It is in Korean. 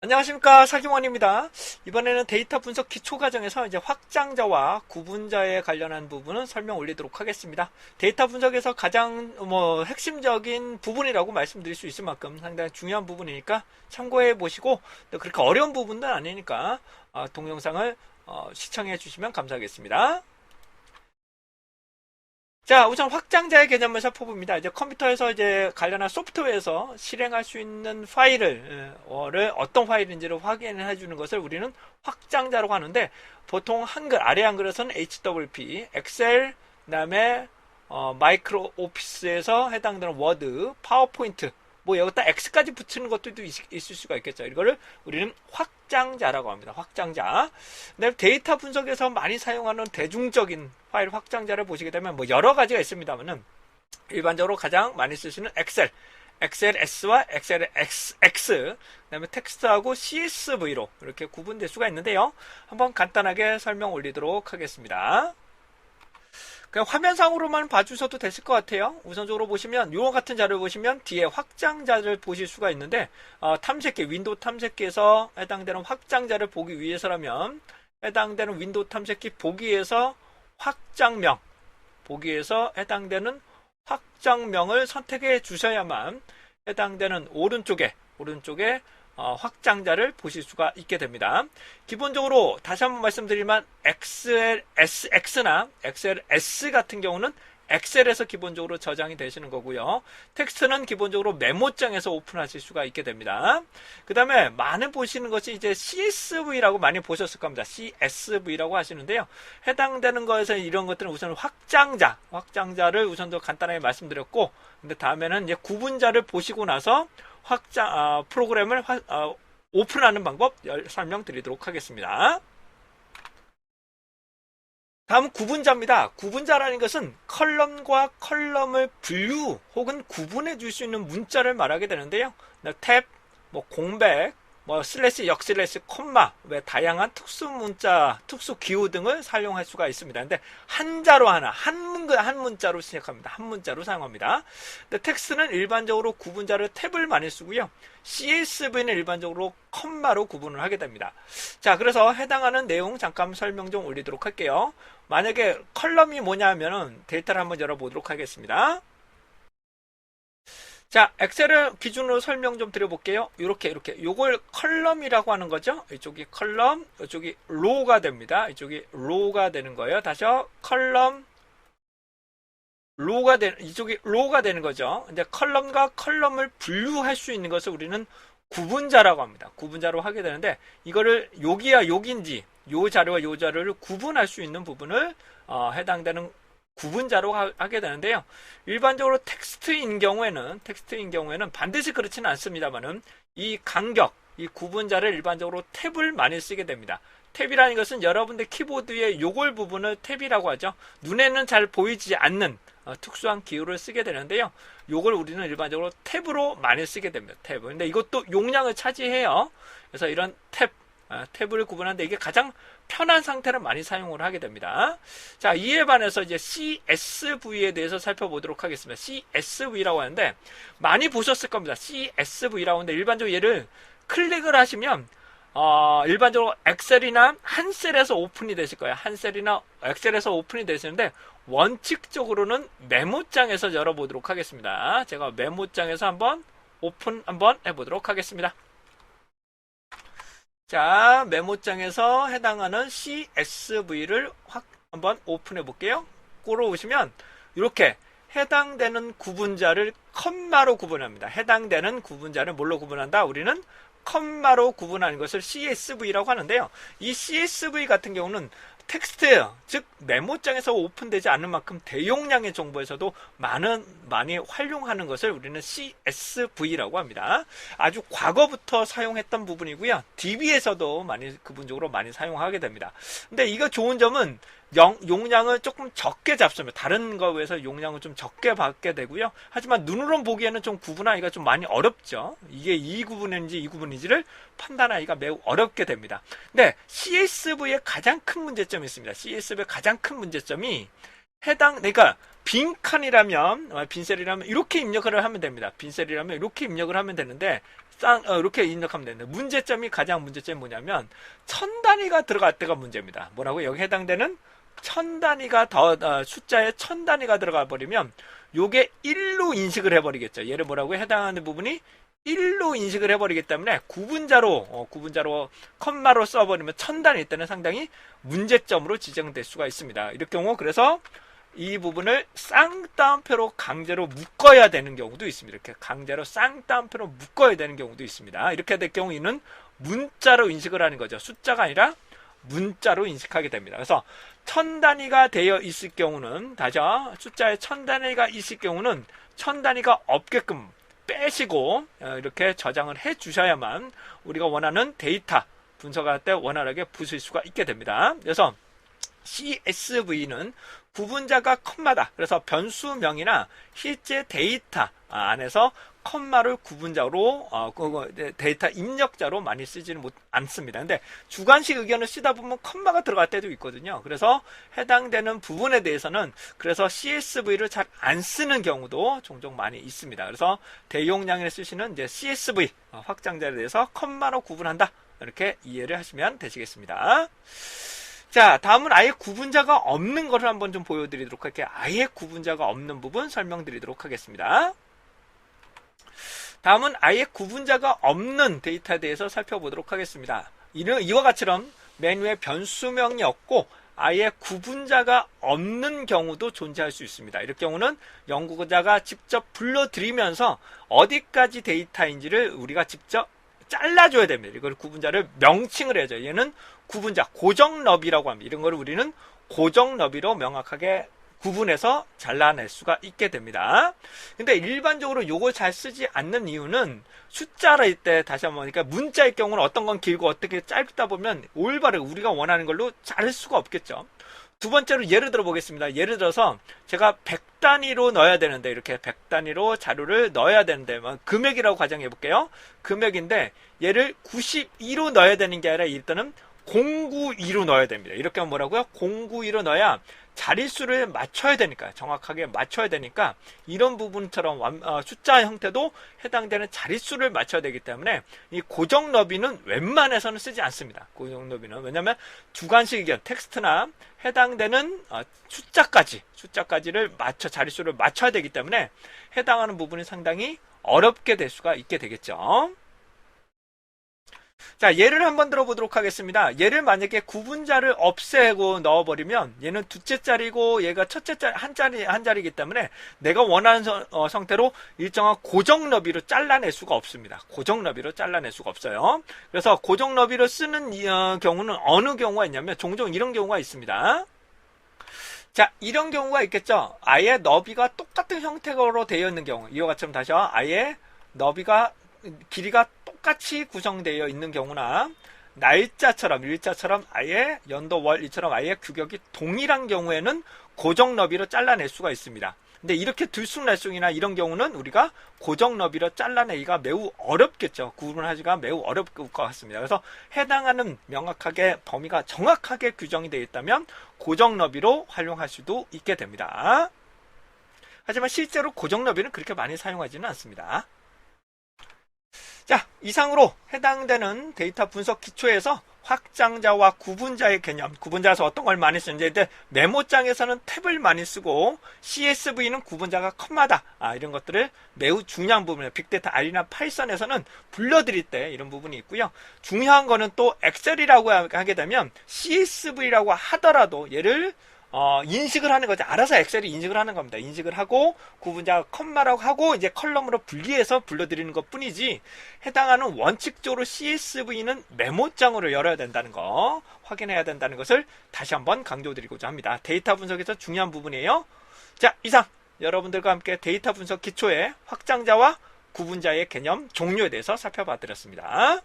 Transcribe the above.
안녕하십니까, 사기원입니다. 이번에는 데이터 분석 기초 과정에서 이제 확장자와 구분자에 관련한 부분은 설명 올리도록 하겠습니다. 데이터 분석에서 가장 핵심적인 부분이라고 말씀드릴 수 있을 만큼 상당히 중요한 부분이니까 참고해 보시고, 또 그렇게 어려운 부분도 아니니까 동영상을 시청해 주시면 감사하겠습니다. 자, 우선 확장자의 개념을 살펴봅니다. 이제 컴퓨터에서 이제 관련한 소프트웨어에서 실행할 수 있는 파일을 어떤 파일인지를 확인해 주는 것을 우리는 확장자라고 하는데, 보통 한글 아래 한글에서는 HWP, 엑셀, 그다음에 마이크로 오피스에서 해당되는 워드, 파워포인트, 뭐 여기다 X까지 붙이는 것들도 있을 수가 있겠죠. 이거를 우리는 확장자라고 합니다. 확장자. 근데 데이터 분석에서 많이 사용하는 대중적인 파일 확장자를 보시게 되면 뭐 여러 가지가 있습니다만은, 일반적으로 가장 많이 쓰시는 엑셀, XLS와 XLX, 그다음에 텍스트하고 CSV로 이렇게 구분될 수가 있는데요. 한번 간단하게 설명 올리도록 하겠습니다. 그냥 화면상으로만 봐주셔도 됐을 것 같아요. 우선적으로 보시면 이와 같은 자료를 보시면 뒤에 확장자를 보실 수가 있는데, 탐색기, 윈도우 탐색기에서 해당되는 확장자를 보기 위해서라면 해당되는 윈도우 탐색기 보기에서 확장명, 보기에서 해당되는 확장명을 선택해 주셔야만 해당되는 오른쪽에 확장자를 보실 수가 있게 됩니다. 기본적으로 다시 한번 말씀드리면 XLSX나 XLS 같은 경우는 엑셀에서 기본적으로 저장이 되시는 거고요. 텍스트는 기본적으로 메모장에서 오픈하실 수가 있게 됩니다. 그 다음에 많이 보시는 것이 이제 CSV라고 많이 보셨을 겁니다. CSV라고 하시는데요. 해당되는 거에서 이런 것들은 우선 확장자를 우선 더 간단하게 말씀드렸고, 근데 다음에는 이제 구분자를 보시고 나서 프로그램을 오픈하는 방법 설명드리도록 하겠습니다. 다음 구분자입니다. 구분자라는 것은 컬럼과 컬럼을 분류 혹은 구분해 줄 수 있는 문자를 말하게 되는데요. 탭, 공백, 슬래시, 역슬래시, 콤마, 다양한 특수 문자, 특수 기호 등을 사용할 수가 있습니다. 근데 한자로 한 문자로 시작합니다. 한 문자로 사용합니다. 근데 텍스트는 일반적으로 구분자를 탭을 많이 쓰고요. CSV는 일반적으로 콤마로 구분을 하게 됩니다. 자, 그래서 해당하는 내용 잠깐 설명 좀 올리도록 할게요. 만약에 컬럼이 뭐냐면은 데이터를 한번 열어보도록 하겠습니다. 자, 엑셀을 기준으로 설명 좀 드려볼게요. 이렇게 요걸 컬럼이라고 하는 거죠. 이쪽이 컬럼, 이쪽이 로우가 됩니다. 이쪽이 로우가 되는 거예요. 다시요. 컬럼, 이쪽이 로우가 되는 거죠. 근데 컬럼과 컬럼을 분류할 수 있는 것을 우리는 구분자라고 합니다. 구분자로 하게 되는데, 이거를 여기야 여기인지 요 자료와 요 자료를 구분할 수 있는 부분을 해당되는 구분자로 하게 되는데요. 일반적으로 텍스트인 경우에는 반드시 그렇지는 않습니다만은, 이 간격, 이 구분자를 일반적으로 탭을 많이 쓰게 됩니다. 탭이라는 것은 여러분들 키보드의 요걸 부분을 탭이라고 하죠. 눈에는 잘 보이지 않는 특수한 기호를 쓰게 되는데요. 요걸 우리는 일반적으로 탭으로 많이 쓰게 됩니다. 탭을. 근데 이것도 용량을 차지해요. 그래서 이런 탭을 구분하는데 이게 가장 편한 상태를 많이 사용을 하게 됩니다. 자, 이에 반해서 이제 CSV에 대해서 살펴보도록 하겠습니다. CSV라고 하는데 많이 보셨을 겁니다. CSV라고 하는데 일반적으로 얘를 클릭을 하시면 일반적으로 엑셀이나 한 셀에서 오픈이 되실 거예요. 한 셀이나 엑셀에서 오픈이 되시는데, 원칙적으로는 메모장에서 열어보도록 하겠습니다. 제가 메모장에서 한번 오픈 한번 해보도록 하겠습니다. 자, 메모장에서 해당하는 CSV를 한번 오픈해 볼게요. 끌어오시면 이렇게 해당되는 구분자를 컴마로 구분합니다. 해당되는 구분자를 뭘로 구분한다? 우리는 컴마로 구분하는 것을 CSV라고 하는데요. 이 CSV 같은 경우는 텍스트, 즉 메모장에서 오픈되지 않는 만큼 대용량의 정보에서도 많이 활용하는 것을 우리는 CSV라고 합니다. 아주 과거부터 사용했던 부분이고요. DB에서도 기본적으로 많이 사용하게 됩니다. 근데 이거 좋은 점은 용량을 조금 적게 잡습니다. 다른 거에 비해서 용량을 좀 적게 받게 되고요. 하지만 눈으로 보기에는 좀 구분하기가 좀 많이 어렵죠. 이게 이 구분인지 이 구분인지를 판단하기가 매우 어렵게 됩니다. 근데 CSV의 가장 큰 문제점이 있습니다. CSV의 가장 큰 문제점이 그러니까 빈 셀이라면 이렇게 입력을 하면 됩니다. 빈 셀이라면 이렇게 입력을 하면 되는데, 이렇게 입력하면 되는데, 문제점이 가장 문제점이 뭐냐면 1000단위가 들어갈 때가 문제입니다. 뭐라고? 여기 해당되는 1000단위가 숫자에 1000단위가 들어가 버리면 요게 1로 인식을 해버리겠죠. 얘를 뭐라고? 해당하는 부분이 1로 인식을 해버리기 때문에 구분자로 컴마로 써버리면 1000단위 때는 상당히 문제점으로 지정될 수가 있습니다. 이럴 경우 그래서 이 부분을 쌍따옴표로 강제로 묶어야 되는 경우도 있습니다. 이렇게 강제로 쌍따옴표로 묶어야 되는 경우도 있습니다. 이렇게 될 경우 이는 문자로 인식을 하는 거죠. 숫자가 아니라 문자로 인식하게 됩니다. 그래서 1000단위가 되어 있을 경우는, 다시요, 숫자에 1000단위가 있을 경우는 1000단위가 없게끔 빼시고 이렇게 저장을 해 주셔야만 우리가 원하는 데이터 분석할 때 원활하게 부술 수가 있게 됩니다. 그래서 CSV는 구분자가 컴마다. 그래서 변수명이나 실제 데이터 안에서 컴마를 구분자로 데이터 입력자로 많이 쓰지는 않습니다. 근데 주관식 의견을 쓰다 보면 컴마가 들어갈 때도 있거든요. 그래서 해당되는 부분에 대해서는 그래서 CSV를 잘 안 쓰는 경우도 종종 많이 있습니다. 그래서 대용량에 쓰시는 이제 CSV 확장자에 대해서 컴마로 구분한다. 이렇게 이해를 하시면 되시겠습니다. 자, 다음은 아예 구분자가 없는 것을 한번 좀 보여드리도록 할게요. 아예 구분자가 없는 부분 설명드리도록 하겠습니다. 다음은 아예 구분자가 없는 데이터에 대해서 살펴보도록 하겠습니다. 이와 같이처럼 메뉴에 변수명이 없고 아예 구분자가 없는 경우도 존재할 수 있습니다. 이럴 경우는 연구자가 직접 불러들이면서 어디까지 데이터인지를 우리가 직접 잘라줘야 됩니다. 이걸 구분자를 명칭을 해야죠. 얘는 구분자, 고정너비라고 합니다. 이런 걸 우리는 고정너비로 명확하게 구분해서 잘라낼 수가 있게 됩니다. 근데 일반적으로 요걸 잘 쓰지 않는 이유는 숫자일 때, 다시 한번 보니까 문자일 경우는 어떤 건 길고 어떻게 짧다 보면 올바르게 우리가 원하는 걸로 자를 수가 없겠죠. 두 번째로 예를 들어 보겠습니다. 예를 들어서 제가 100단위로 넣어야 되는데, 이렇게 100단위로 자료를 넣어야 되는데, 금액이라고 가정해 볼게요. 금액인데 얘를 92로 넣어야 되는 게 아니라 일단은 092로 넣어야 됩니다. 이렇게 하면 뭐라고요? 092로 넣어야 자릿수를 맞춰야 되니까, 정확하게 맞춰야 되니까 이런 부분처럼 숫자 형태도 해당되는 자릿수를 맞춰야 되기 때문에 이 고정너비는 웬만해서는 쓰지 않습니다. 고정너비는. 왜냐하면 주관식 의견, 텍스트나 해당되는 숫자까지를 자릿수를 맞춰야 되기 때문에 해당하는 부분이 상당히 어렵게 될 수가 있게 되겠죠. 자, 예를 한번 들어보도록 하겠습니다. 얘를 만약에 구분자를 없애고 넣어버리면 얘는 두째 자리고 얘가 첫째 자리, 한 자리이기 때문에 내가 원하는 상태로 일정한 고정너비로 잘라낼 수가 없습니다. 고정너비로 잘라낼 수가 없어요. 그래서 고정너비를 쓰는 경우는 어느 경우가 있냐면 종종 이런 경우가 있습니다. 자, 이런 경우가 있겠죠. 아예 너비가 똑같은 형태로 되어 있는 경우, 이와 같이 다시요, 아예 너비가 길이가 똑같이 구성되어 있는 경우나 날짜처럼, 일자처럼 아예 연도, 월, 일처럼 아예 규격이 동일한 경우에는 고정너비로 잘라낼 수가 있습니다. 근데 이렇게 들쑥날쑥이나 이런 경우는 우리가 고정너비로 잘라내기가 매우 어렵겠죠. 구분하기가 매우 어려울 것 같습니다. 그래서 해당하는 명확하게 범위가 정확하게 규정이 되어 있다면 고정너비로 활용할 수도 있게 됩니다. 하지만 실제로 고정너비는 그렇게 많이 사용하지는 않습니다. 자, 이상으로 해당되는 데이터 분석 기초에서 확장자와 구분자의 개념, 구분자에서 어떤 걸 많이 쓰는지, 메모장에서는 탭을 많이 쓰고 CSV는 구분자가 컴마다, 이런 것들을 매우 중요한 부분이에요. 빅데이터 R이나 파이썬에서는 불러드릴 때 이런 부분이 있고요. 중요한 거는 또 엑셀이라고 하게 되면 CSV라고 하더라도 얘를 인식을 하는 거죠. 알아서 엑셀이 인식을 하는 겁니다. 인식을 하고 구분자가 컴마라고 하고 이제 컬럼으로 분리해서 불러드리는 것 뿐이지, 해당하는 원칙적으로 CSV는 메모장으로 열어야 된다는 거 확인해야 된다는 것을 다시 한번 강조드리고자 합니다. 데이터 분석에서 중요한 부분이에요. 자, 이상 여러분들과 함께 데이터 분석 기초의 확장자와 구분자의 개념 종류에 대해서 살펴봐 드렸습니다.